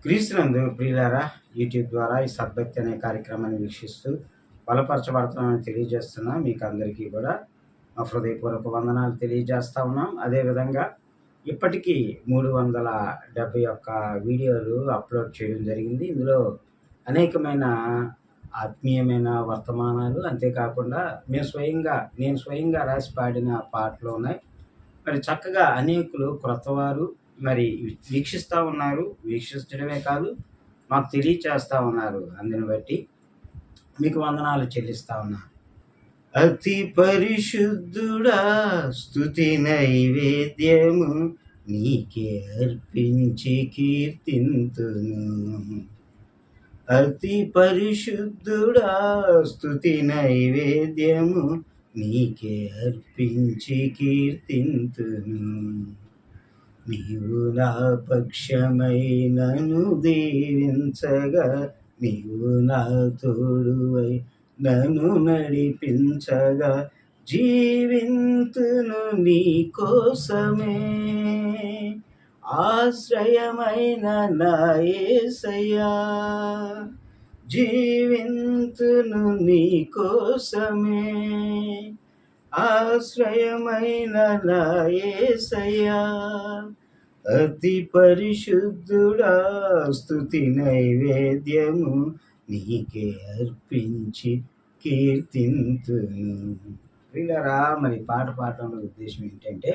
క్రీస్తునందు ప్రియులారా, యూట్యూబ్ ద్వారా ఈ సద్భక్తి అనే కార్యక్రమాన్ని వీక్షిస్తూ బలపరచబడుతున్నామని తెలియజేస్తున్నా. మీకు అందరికీ కూడా మా హృదయపూర్వక వందనాలు తెలియజేస్తా ఉన్నాం. అదేవిధంగా ఇప్పటికీ 371 వీడియోలు అప్లోడ్ చేయడం జరిగింది. ఇందులో అనేకమైన ఆత్మీయమైన వర్తమానాలు, అంతేకాకుండా నేను స్వయంగా రాసి పాడిన పాటలు ఉన్నాయి. మరి చక్కగా అనేకులు క్రొత్తవారు మరి వీక్షిస్తూ ఉన్నారు. వీక్షించడమే కాదు, మాకు తెలియచేస్తూ ఉన్నారు. అందుని బట్టి మీకు వందనాలు చెల్లిస్తా ఉన్నాను. అతి పరిశుద్ధుడా, స్తుతి నైవేద్యము నీకే అర్పించి కీర్తింతును. అతి పరిశుద్ధుడా, స్తుతి నైవేద్యము నీకే అర్పించి కీర్తింతును. నీవు నా పక్షమై నన్ను దీవించగా, నీవు నా తోడువై నన్ను నడిపించగా, జీవింతును నీ కోసమే. ఆశ్రయమైన నా యేసయ్యా, జీవింతును నీ కోసమే. ఆశ్రయమైన నా యేసయ్యా, అతి పరిశుద్ధుడా, స్తుతి నైవేద్యము నీకే అర్పించి కీర్తింతును. ప్రియులారా, మరి పాట పాడటంలో ఉద్దేశం ఏంటంటే,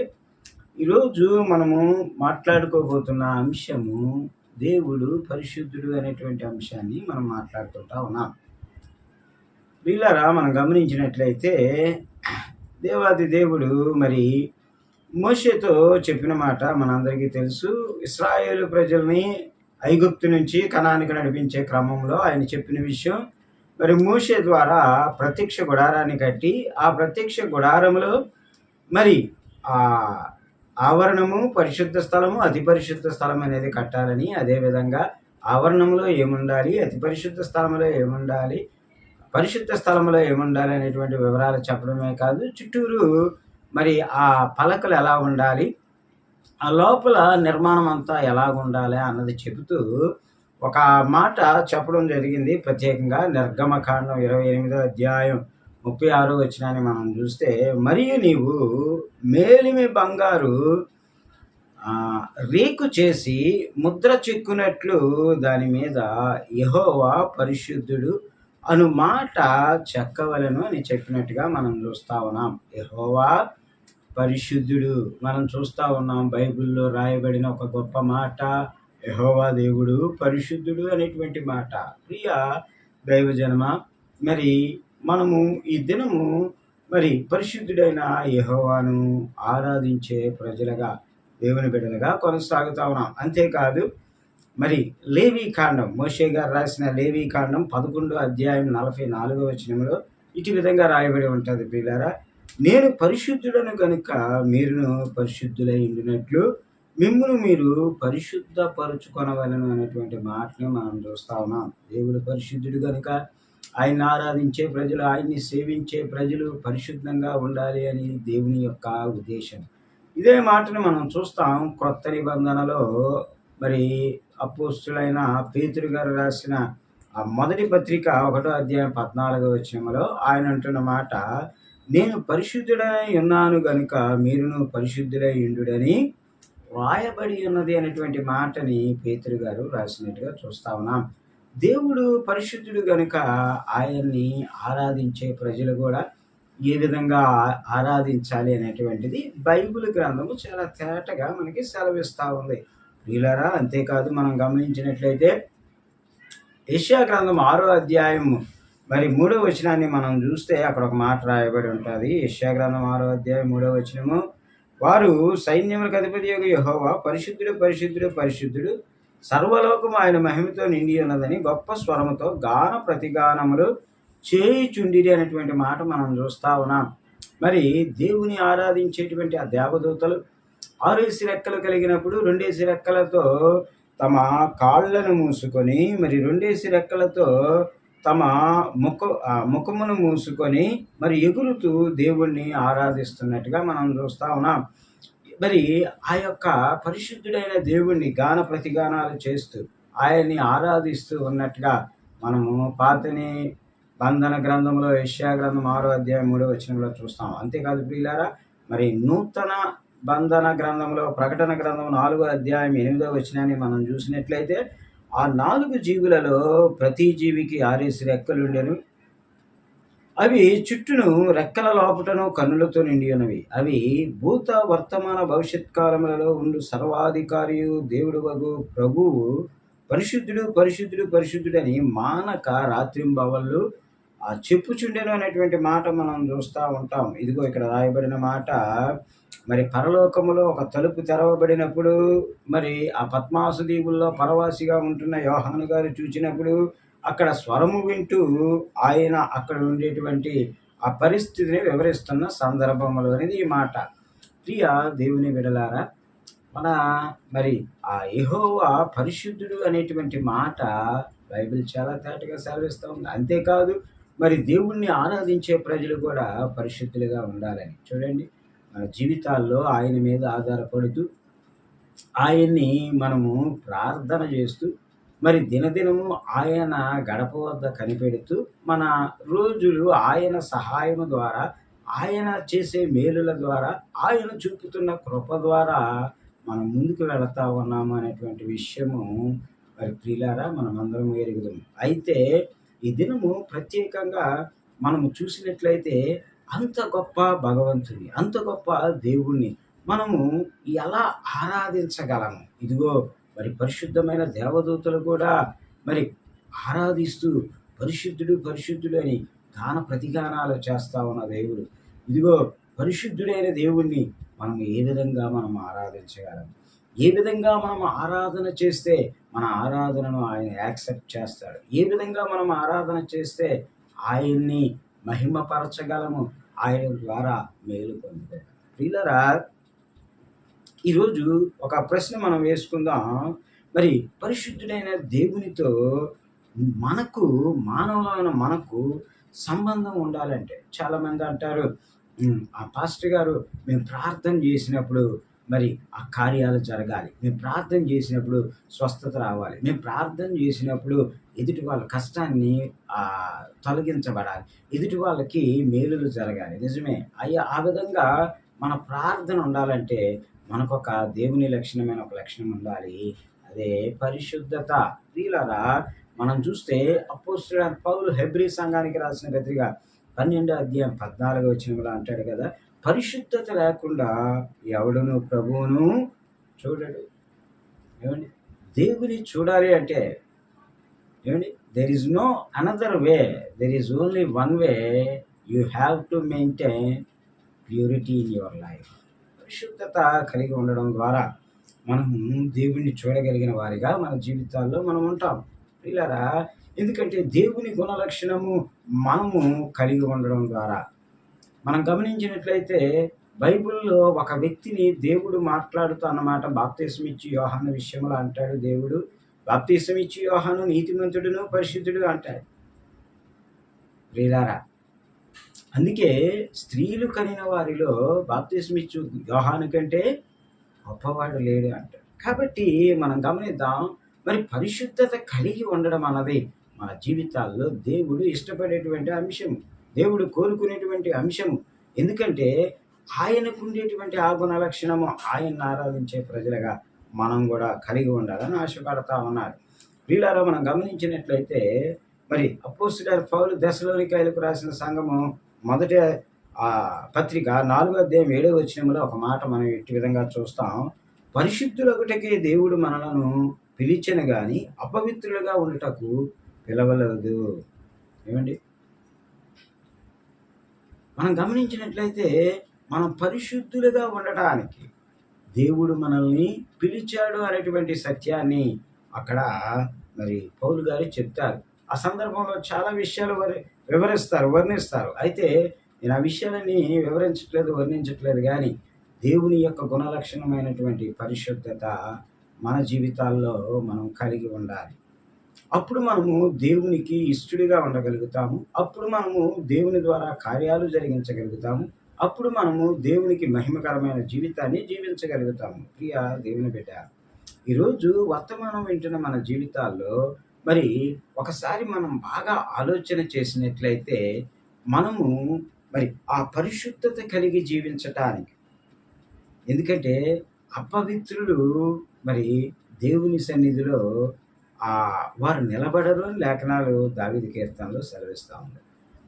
ఈరోజు మనము మాట్లాడుకోబోతున్న అంశము దేవుడు పరిశుద్ధుడు అనేటువంటి అంశాన్ని మనం మాట్లాడుకుంటా ఉన్నాం. ప్రియులారా, మనం గమనించినట్లయితే దేవాది దేవుడు మరి మోషేతో చెప్పిన మాట మనందరికీ తెలుసు. ఇశ్రాయేలు ప్రజల్ని ఐగుప్తు నుంచి కనానికి నడిపించే క్రమంలో ఆయన చెప్పిన విషయం, మరి మోషే ద్వారా ప్రత్యక్ష గుడారాన్ని కట్టి, ఆ ప్రత్యక్ష గుడారంలో మరి ఆ ఆవరణము, పరిశుద్ధ స్థలము, అతి పరిశుద్ధ స్థలం అనేది కట్టాలని, అదేవిధంగా ఆవరణంలో ఏముండాలి, అతి పరిశుద్ధ స్థలంలో ఏముండాలి, పరిశుద్ధ స్థలంలో ఏముండాలి అనేటువంటి వివరాలు చెప్పడమే కాదు, చుట్టూరు మరి ఆ పలకలు ఎలా ఉండాలి, ఆ లోపల నిర్మాణం అంతా ఎలాగుండాలి అన్నది చెబుతూ ఒక మాట చెప్పడం జరిగింది. ప్రత్యేకంగా నిర్గమకాండం 28వ అధ్యాయం 36వ వచనాన్ని మనం చూస్తే, మరియు నీవు మేలిమి బంగారు రేకు చేసి ముద్ర చెక్కునట్లు దాని మీద యెహోవా పరిశుద్ధుడు అను మాట చెక్కవలెను అని చెప్పినట్టుగా మనం చూస్తా ఉన్నాం. యెహోవా పరిశుద్ధుడు మనం చూస్తా ఉన్నాం. బైబిల్లో రాయబడిన ఒక గొప్ప మాట యెహోవా దేవుడు పరిశుద్ధుడు అనేటువంటి మాట. ప్రియ దైవజనమ, మరి మనము ఈ దినము మరి పరిశుద్ధుడైన యెహోవాను ఆరాధించే ప్రజలుగా, దేవుని బిడ్డలుగా కొనసాగుతా ఉన్నాం. అంతేకాదు, మరి లేవీ కాండం, మోషే గారు రాసిన లేవీ కాండం 11వ అధ్యాయం 44వ వచనంలో ఇటు విధంగా రాయబడి ఉంటుంది. ప్రియులారా, నేను పరిశుద్ధుడను గనుక మీరును పరిశుద్ధులై ఉండినట్లు మిమ్మును మీరు పరిశుద్ధపరుచుకొనవలెను అనేటువంటి మాటని మనం చూస్తా ఉన్నాం. దేవుడు పరిశుద్ధుడు కనుక ఆయన్ని ఆరాధించే ప్రజలు, ఆయన్ని సేవించే ప్రజలు పరిశుద్ధంగా ఉండాలి అని దేవుని యొక్క ఉద్దేశం. ఇదే మాటను మనం చూస్తాం క్రొత్త నిబంధనలో. మరి అపోస్తులైన పేతురు గారు రాసిన ఆ మొదటి పత్రిక 1వ అధ్యాయం 14వ వచనంలో ఆయన అంటున్న మాట, నేను పరిశుద్ధుడై ఉన్నాను గనుక మీరును పరిశుద్ధులై ఉండుడని రాయబడి ఉన్నది అనేటువంటి మాటని పేతురు గారు రాసినట్టుగా చూస్తా ఉన్నాం. దేవుడు పరిశుద్ధుడు గనుక ఆయన్ని ఆరాధించే ప్రజలు కూడా ఏ విధంగా ఆరాధించాలి అనేటువంటిది బైబిల్ గ్రంథము చాలా తేటగా మనకి సెలవిస్తూ ఉంది. ప్రియులారా, అంతేకాదు, మనం గమనించినట్లయితే యెషయా గ్రంథం 6వ అధ్యాయం మరి 3వ వచనాన్ని మనం చూస్తే అక్కడ ఒక మాట రాయబడి ఉంటుంది. యెషయా గ్రంథం 6వ అధ్యాయం 3వ వచనము, వారు సైన్యములకు అధిపతియగు యెహోవా పరిశుద్ధుడు పరిశుద్ధుడు పరిశుద్ధుడు, సర్వలోకము ఆయన మహిమతో నిండి ఉన్నదని గొప్ప స్వరముతో గాన ప్రతిగానములు చేయుచుండిరి అనేటువంటి మాట మనం చూస్తా ఉన్నాం. మరి దేవుని ఆరాధించేటువంటి ఆ దేవదూతలు 6 రెక్కలు కలిగినప్పుడు 2 రెక్కలతో తమ కాళ్ళను మూసుకొని, మరి 2 రెక్కలతో తమ ముఖమును మూసుకొని మరి ఎగురుతూ దేవుణ్ణి ఆరాధిస్తున్నట్టుగా మనం చూస్తా ఉన్నాం. మరి ఆ యొక్క పరిశుద్ధుడైన దేవుణ్ణి గాన ప్రతిగానాలు చేస్తూ ఆయన్ని ఆరాధిస్తూ ఉన్నట్టుగా మనము పాతని బంధన గ్రంథంలో యెషయా గ్రంథం 6వ అధ్యాయం 3వ వచనంలో చూస్తాం. అంతేకాదు ప్రియులారా, మరి నూతన బంధన గ్రంథంలో ప్రకటన గ్రంథం 4వ అధ్యాయం 8వ వచనాన్ని మనం చూసినట్లయితే ఆ 4 జీవులలో ప్రతి జీవికి 6 రెక్కలుండెను. అవి చుట్టూను రెక్కల లోపటను కన్నులతో నిండి ఉన్నవి. అవి భూత వర్తమాన భవిష్యత్ కాలములలో ఉండు సర్వాధికారియు దేవుడు వగు ప్రభువు పరిశుద్ధుడు పరిశుద్ధుడు పరిశుద్ధుడని మానక రాత్రింబవళ్ళు చెప్పుచుండెను అనేటువంటి మాట మనం చూస్తూ ఉంటాం. ఇదిగో ఇక్కడ రాయబడిన మాట, మరి పరలోకములో ఒక తలుపు తెరవబడినప్పుడు, మరి ఆ పద్మాసు దీవుల్లో పరవాసిగా ఉంటున్న యోహాను గారు చూచినప్పుడు అక్కడ స్వరము వింటూ ఆయన అక్కడ ఉండేటువంటి ఆ పరిస్థితిని వివరిస్తున్న సందర్భంలోనిది ఈ మాట. ప్రియ దేవుని బిడలారా, మన మరి ఆ యెహోవా పరిశుద్ధుడు అనేటువంటి మాట బైబిల్ చాలా తేటగా సెలవిస్తూ ఉంది. అంతేకాదు, మరి దేవుణ్ణి ఆరాధించే ప్రజలు కూడా పరిశుద్ధులుగా ఉండాలని. చూడండి, మన జీవితాల్లో ఆయన మీద ఆధారపడుతూ ఆయన్ని మనము ప్రార్థన చేస్తూ, మరి దినదినము ఆయన గడప వద్ద కనిపెడుతూ, మన రోజులు ఆయన సహాయము ద్వారా, ఆయన చేసే మేలుల ద్వారా, ఆయన చూపుతున్న కృప ద్వారా మనం ముందుకు వెళతా ఉన్నాము అనేటువంటి విషయము మరి ప్రియులారా మనమందరం ఎరుగుదాం. అయితే ఈ దినము ప్రత్యేకంగా మనము చూసినట్లయితే అంత గొప్ప భగవంతుని, అంత గొప్ప దేవుణ్ణి మనము ఎలా ఆరాధించగలము? ఇదిగో మరి పరిశుద్ధమైన దేవదూతలు కూడా మరి ఆరాధిస్తూ పరిశుద్ధుడు పరిశుద్ధుడు అని గాన ప్రతిగానాలు చేస్తా ఉన్న దేవుడు. ఇదిగో పరిశుద్ధుడైన దేవుణ్ణి మనం ఏ విధంగా మనం ఆరాధించగలం? ఏ విధంగా మనం ఆరాధన చేస్తే మన ఆరాధనను ఆయన యాక్సెప్ట్ చేస్తాడు? ఏ విధంగా మనం ఆరాధన చేస్తే ఆయన్ని మహిమపరచగలము? ఆయన ద్వారా మేలు పొందుతాం. ప్రియులారా, ఈరోజు ఒక ప్రశ్న మనం వేసుకుందాం. మరి పరిశుద్ధుడైన దేవునితో మనకు, మానవులైన మనకు సంబంధం ఉండాలంటే చాలామంది అంటారు, ఆ పాస్టర్ గారు మేము ప్రార్థన చేసినప్పుడు మరి ఆ కార్యాలు జరగాలి, మేము ప్రార్థన చేసినప్పుడు స్వస్థత రావాలి, మేము ప్రార్థన చేసినప్పుడు ఎదుటి వాళ్ళ కష్టాన్ని తొలగించబడాలి, ఎదుటి వాళ్ళకి మేలులు జరగాలి. నిజమే అయ్యా, ఆ విధంగా మన ప్రార్థన ఉండాలంటే మనకు ఒక దేవుని లక్షణమైన ఒక లక్షణం ఉండాలి, అదే పరిశుద్ధత. ప్రియులారా, మనం చూస్తే అపోస్తలుడైన పౌలు హెబ్రీ సంఘానికి రాసిన పత్రిక 12వ అధ్యాయం 14వ వచనంలో అంటాడు కదా, పరిశుద్ధత లేకుండా ఎవడును ప్రభువును చూడడు. ఏమండి, దేవుని చూడాలి అంటే ఏమండి, there is no another way, there is only one way. You have to maintain purity in your life. పరిశుద్ధత కలిగి ఉండడం ద్వారా మనము దేవుణ్ణి చూడగలిగిన వారిగా మన జీవితాల్లో మనం ఉంటాం. పిల్లరా, ఎందుకంటే దేవుని గుణలక్షణము మనము కలిగి ఉండడం ద్వారా మనం గమనించినట్లయితే బైబిల్లో ఒక వ్యక్తిని దేవుడు మాట్లాడుతూ అన్నమాట, బాప్తిసం ఇచ్చి యోహాను విషయంలో అంటాడు దేవుడు, బాప్తిసం ఇచ్చి యోహాను నీతిమంతుడును పరిశుద్ధుడు అంటాడు. ప్రియులారా, అందుకే స్త్రీలు కనిన వారిలో బాప్తిసం ఇచ్చు యోహాను కంటే గొప్పవాడు లేడు అంటాడు. కాబట్టి మనం గమనిద్దాం, మరి పరిశుద్ధత కలిగి ఉండడం అన్నది మన జీవితాల్లో దేవుడు ఇష్టపడేటువంటి అంశం, దేవుడు కోరుకునేటువంటి అంశము. ఎందుకంటే ఆయనకు ఉండేటువంటి ఆ గుణ లక్షణము ఆయన్ని ఆరాధించే ప్రజలుగా మనం కూడా కలిగి ఉండాలని ఆశపడతా ఉన్నారు. వీళ్ళలో మనం గమనించినట్లయితే మరి అపోస్తలుడైన పౌలు దెస్సలోనికైలకు రాసిన సంఘము మొదటి పత్రిక 4వ అధ్యాయం 7వ వచనంలో ఒక మాట మనం ఇట్టి విధంగా చూస్తాం, పరిశుద్ధులొకటికి దేవుడు మనలను పిలిచెను గాని అపవిత్రులుగా ఉండటకు పిలవలేదు. ఏమండి, మనం గమనించినట్లయితే మనం పరిశుద్ధులుగా ఉండటానికి దేవుడు మనల్ని పిలిచాడు అనేటువంటి సత్యాన్ని అక్కడ మరి పౌలు గారు చెప్తారు. ఆ సందర్భంలో చాలా విషయాలు వర్ణిస్తారు. అయితే నేను ఆ విషయాలని వర్ణించట్లేదు కానీ దేవుని యొక్క గుణలక్షణమైనటువంటి పరిశుద్ధత మన జీవితాల్లో మనం కలిగి ఉండాలి. అప్పుడు మనము దేవునికి ఇష్టడిగా ఉండగలుగుతాము, అప్పుడు మనము దేవుని ద్వారా కార్యాలు జరిగించగలుగుతాము, అప్పుడు మనము దేవునికి మహిమకరమైన జీవితాన్ని జీవించగలుగుతాము. ప్రియ దేవుని బిడ్డ, ఈరోజు వర్తమానం వింటున్న మన జీవితాల్లో మరి ఒకసారి మనం బాగా ఆలోచన చేసినట్లయితే మనము మరి ఆ పరిశుద్ధత కలిగి జీవించటానికి, ఎందుకంటే అపవిత్రులు మరి దేవుని సన్నిధిలో వారు నిలబడరు అని లేఖనాలు దావీదు కీర్తనలో సెలవిస్తా ఉంది.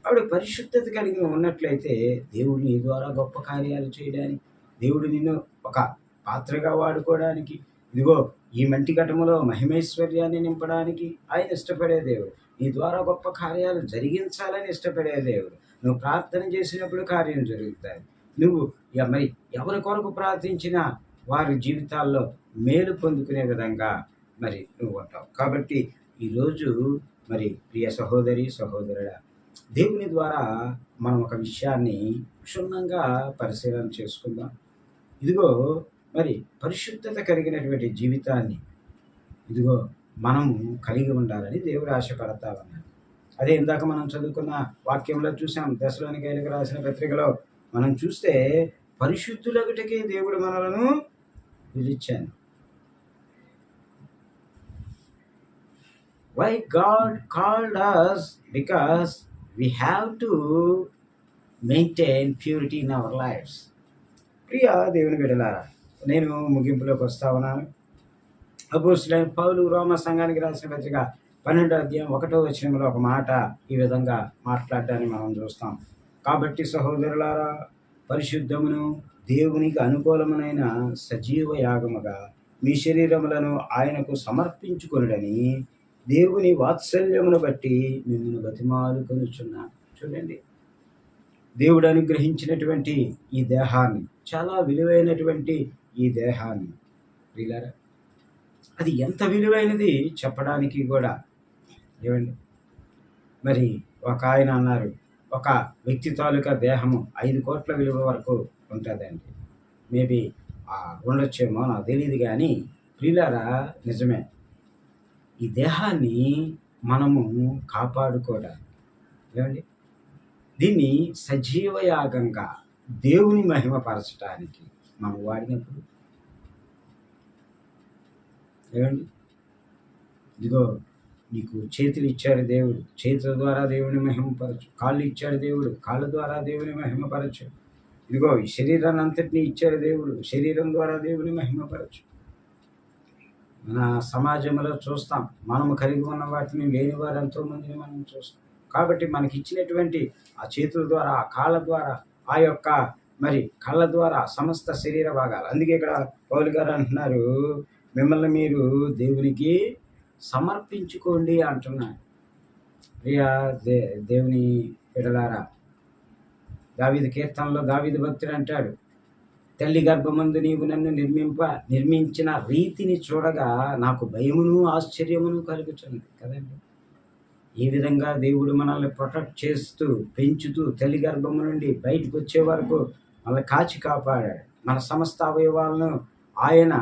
ఆవిడ పరిశుద్ధత కలిగి ఉన్నట్లయితే దేవుడు నీ ద్వారా గొప్ప కార్యాలు చేయడానికి, దేవుడు నిన్ను ఒక పాత్రగా వాడుకోవడానికి, ఇదిగో ఈ మంటి ఘటములో మహిమైశ్వర్యాన్ని నింపడానికి ఆయన ఇష్టపడే దేవుడు. నీ ద్వారా గొప్ప కార్యాలు జరిగించాలని ఇష్టపడే దేవుడు. నువ్వు ప్రార్థన చేసినప్పుడు కార్యం జరుగుతుంది. నువ్వు మరి ఎవరి కొరకు ప్రార్థించినా వారి జీవితాల్లో మేలు పొందుకునే విధంగా మరి నువ్వు ఉంటావు. కాబట్టి ఈరోజు మరి ప్రియ సహోదరి సహోదరుడా, దేవుని ద్వారా మనం ఒక విషయాన్ని క్షుణ్ణంగా పరిశీలన చేసుకుందాం. ఇదిగో మరి పరిశుద్ధత కలిగినటువంటి జీవితాన్ని ఇదిగో మనము కలిగి ఉండాలని దేవుడు ఆశపడతా ఉన్నాడు. అదే ఇందాక మనం చదువుకున్న వాక్యంలో చూసాం. దశలోనికైలకు రాసిన పత్రికలో మనం చూస్తే పరిశుద్ధులగుటకే దేవుడు మనలను పిలిచాను. Why God called us? Because we have to maintain purity in our lives. ప్రియ దేవుని బిడ్డలారా, నేను ముగింపులోకి వస్తా ఉన్నాను. అపోస్తలుడైన పౌలు రోమా సంఘానికి రాసిన పత్రిక 12వ అధ్యాయం 1వ వచనంలో ఒక మాట ఈ విధంగా మాట్లాడడాన్ని మనం చూస్తాం. కాబట్టి సహోదరులారా, పరిశుద్ధమును దేవునికి అనుకూలమునైన సజీవ యాగముగా మీ శరీరములను ఆయనకు సమర్పించుకొనుడని దేవుని వాత్సల్యమును బట్టి మిమ్మల్ని బతిమాలుకొనుచున్నాను. చూడండి, దేవుడు అనుగ్రహించినటువంటి ఈ దేహాన్ని, చాలా విలువైనటువంటి ఈ దేహాన్ని, వీళ్ళారా, అది ఎంత విలువైనది చెప్పడానికి కూడా ఏమండి. మరి ఒక ఆయన అన్నారు, ఒక వ్యక్తి తాలూకా దేహము 5 కోట్ల విలువ వరకు ఉంటుందండి. మేబీ ఉండొచ్చేమో, నాకు తెలియదు. కానీ ప్రియులారా, నిజమే. ఈ దేహాన్ని మనము కాపాడుకోవడానికి, ఏమండి, దీన్ని సజీవ యాగంగా దేవుని మహిమపరచడానికి మనం వాడినప్పుడు, ఏమండి, ఇదిగో నీకు చేతులు ఇచ్చాడు దేవుడు, చేతుల ద్వారా దేవుని మహిమపరచు. కాళ్ళు ఇచ్చాడు దేవుడు, కాళ్ళ ద్వారా దేవుని మహిమపరచు. ఇదిగో ఈ శరీరాన్ని అంతటినీ ఇచ్చాడు దేవుడు, శరీరం ద్వారా దేవుని మహిమపరచు. మన సమాజంలో చూస్తాం, మనము కలిగి ఉన్న వాటిని లేని వారు ఎంతోమందిని మనం చూస్తాం. కాబట్టి మనకి ఇచ్చినటువంటి ఆ చేతుల ద్వారా, ఆ కాళ్ళ ద్వారా, ఆ యొక్క మరి కళ్ళ ద్వారా సమస్త శరీర భాగాలు. అందుకే ఇక్కడ పౌలు గారు అంటున్నారు, మిమ్మల్ని మీరు దేవునికి సమర్పించుకోండి అంటున్నారు. ప్రియా దేవుని బిడ్డలారా, దావీదు కీర్తనలో దావీదు భక్తుడు అంటాడు, తల్లి గర్భమందు నీవు నన్ను నిర్మించిన రీతిని చూడగా నాకు భయమును ఆశ్చర్యమును కలుగుతున్నది. కదండి, ఈ విధంగా దేవుడు మనల్ని ప్రొటెక్ట్ చేస్తూ, పెంచుతూ, తల్లి గర్భము నుండి బయటకు వచ్చే వరకు మనల్ని కాచి కాపాడాడు. మన సమస్త అవయవాలను ఆయన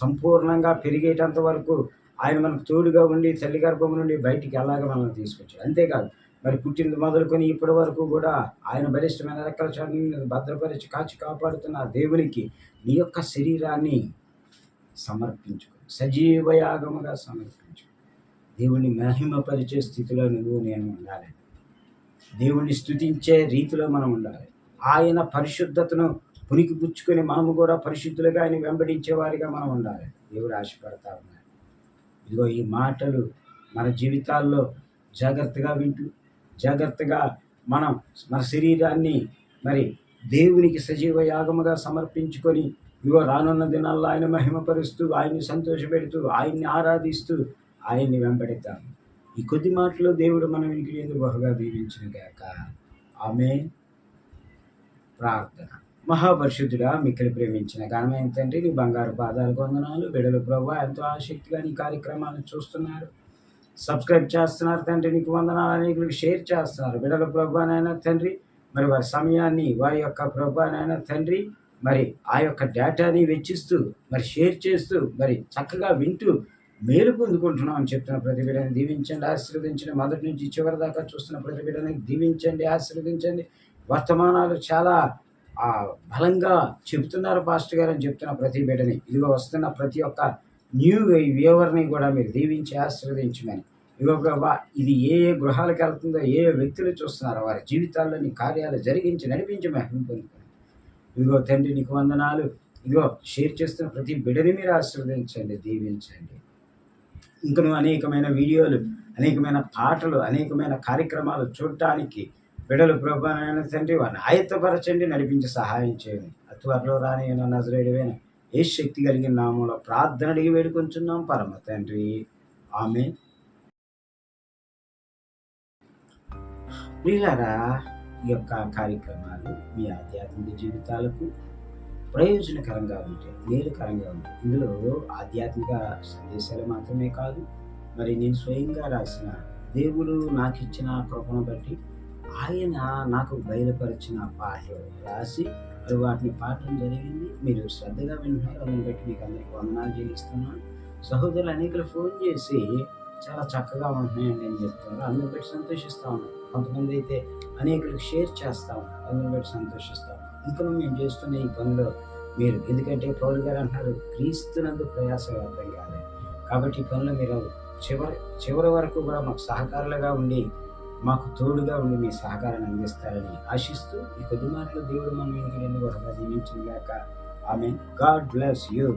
సంపూర్ణంగా పెరిగేటంత వరకు ఆయన మనకు తోడుగా ఉండి తల్లి గర్భం నుండి బయటికి ఎలాగ మనల్ని తీసుకొచ్చాడు. అంతేకాదు, మరి పుట్టినది మొదలుకొని ఇప్పటి వరకు కూడా ఆయన బలిష్టమైన రెక్కల చాటును భద్రపరిచి కాచి కాపాడుతున్న దేవునికి నీ యొక్క శరీరాన్ని సమర్పించుకో, సజీవ యాగముగా సమర్పించు. దేవుని మహిమపరిచే స్థితిలో నువ్వు నేను ఉండాలి. దేవుణ్ణి స్తుతించే రీతిలో మనం ఉండాలి. ఆయన పరిశుద్ధతను పుణికిపుచ్చుకొని మనము కూడా పరిశుద్ధులుగా ఆయన వెంబడించే వారిగా మనం ఉండాలి. దేవుడు ఆశపడతా ఉన్నాడు. ఇదిగో ఈ మాటలు మన జీవితాల్లో జాగ్రత్తగా వింటూ, జాగ్రత్తగా మనం మన శరీరాన్ని మరి దేవునికి సజీవ యాగముగా సమర్పించుకొని, ఇదిగో రానున్న దినాల్లో ఆయన మహిమపరుస్తూ, ఆయన్ని సంతోషపెడుతూ, ఆయన్ని ఆరాధిస్తూ, ఆయన్ని వెంబడిద్దాం. ఈ కొద్ది మాటలో దేవుడు మన వినికిడి ఎందుకు బహుగా దీవించిన గాక. ఆమేన్. ప్రార్థన. మహాపరిశుద్ధుడా, మిక్కిలి ప్రేమించిన ఘనమైన తండ్రి, నీ బంగారు పాదాలకు వందనాలు. బిడ్డలు ప్రభువా ఎంతో ఆసక్తిగా నీ కార్యక్రమాలను చూస్తున్నారు, సబ్స్క్రైబ్ చేస్తున్నారు తండ్రి, నీకు వందనాలు. అనేకులకు షేర్ చేస్తున్నారు. బిడ్డల ప్రభువానైనా తండ్రి, మరి వారి సమయాన్ని, వారి యొక్క ప్రభువానైనా తండ్రి, మరి ఆ యొక్క డేటాని వెచ్చిస్తూ, మరి షేర్ చేస్తూ, మరి చక్కగా వింటూ మేలు పొందుకుంటున్నాం అని చెప్తున్న ప్రతి బిడ్డని దీవించండి, ఆశీర్వదించండి. మొదటి నుంచి చివరి దాకా చూస్తున్న ప్రతి బిడ్డని దీవించండి, ఆశీర్వదించండి. వర్తమానాలు చాలా బలంగా చెబుతున్నారు పాస్టర్ గారు అని చెప్తున్న ప్రతి బిడ్డని, ఇదిగో వస్తున్న ప్రతి ఒక్క న్యూ వ్యూవర్ని కూడా మీరు దీవించి ఆశీర్వదించమని. ఇదిగో ప్రభా, ఇది ఏ ఏ గృహాలకు వెళ్తుందో, ఏ ఏ వ్యక్తులు చూస్తున్నారో వారి జీవితాల్లోని కార్యాలు జరిగించి నడిపించి మహిమ పొందుకోండి. ఇదిగో తండ్రి, నీకు వందనాలు. ఇదిగో షేర్ చేస్తున్న ప్రతి బిడ్డని మీరు ఆశీర్వదించండి, దీవించండి. ఇంకను అనేకమైన వీడియోలు, అనేకమైన పాటలు, అనేకమైన కార్యక్రమాలు చూడటానికి బిడ్డలు ప్రభు నాయన తండ్రి వారిని ఆయత్తపరచండి, నడిపించి సహాయం చేయండి. త్వరలో రానియన నజరేయుడైన యేసు శక్తి కలిగిన నామంలో ప్రార్థన అడిగి వేడుకొంచున్నాం పరమ తండ్రి, ఆమేన్. ప్రియులారా, ఈ యొక్క కార్యక్రమాలు మీ ఆధ్యాత్మిక జీవితాలకు ప్రయోజనకరంగా ఉంటాయి, మేలుకరంగా ఉంటాయి. ఇందులో ఆధ్యాత్మిక సందేశాలు మాత్రమే కాదు, మరి నేను స్వయంగా రాసిన, దేవుడు నాకు ఇచ్చిన కృపను బట్టి ఆయన నాకు బయలుపరిచిన పాటలు రాసి మరి వాటిని పాడటం జరిగింది. మీరు శ్రద్ధగా వింటున్నారు, అందుని బట్టి మీకు అందరికీ వందనాలు చెల్లిస్తున్నాను. సహోదరులు అనేకులు ఫోన్ చేసి చాలా చక్కగా ఉంటున్నాయండి అని చెప్తున్నారు, అందుని బట్టి సంతోషిస్తా ఉన్నాను. కొంతమంది అయితే అనేకులకు షేర్ చేస్తా ఉన్నారు, అందుని బట్టి సంతోషిస్తా ఉన్నాను. ఇంకా మేము చేస్తున్న ఈ పనిలో మీరు, ఎందుకంటే పౌలు గారు అంటారు, క్రీస్తునందు ప్రయాస వ్యర్థం కాదు. కాబట్టి ఈ పనిలో మీరు చివరి వరకు కూడా మాకు సహకారులుగా ఉండి, మాకు తోడుగా ఉండి మీ సహకారాన్ని అందిస్తారని ఆశిస్తూ ఈ కొద్ది మాటలు దేవుడు మన వెనుక దీవించిన గాక. ఆమేన్. God bless you.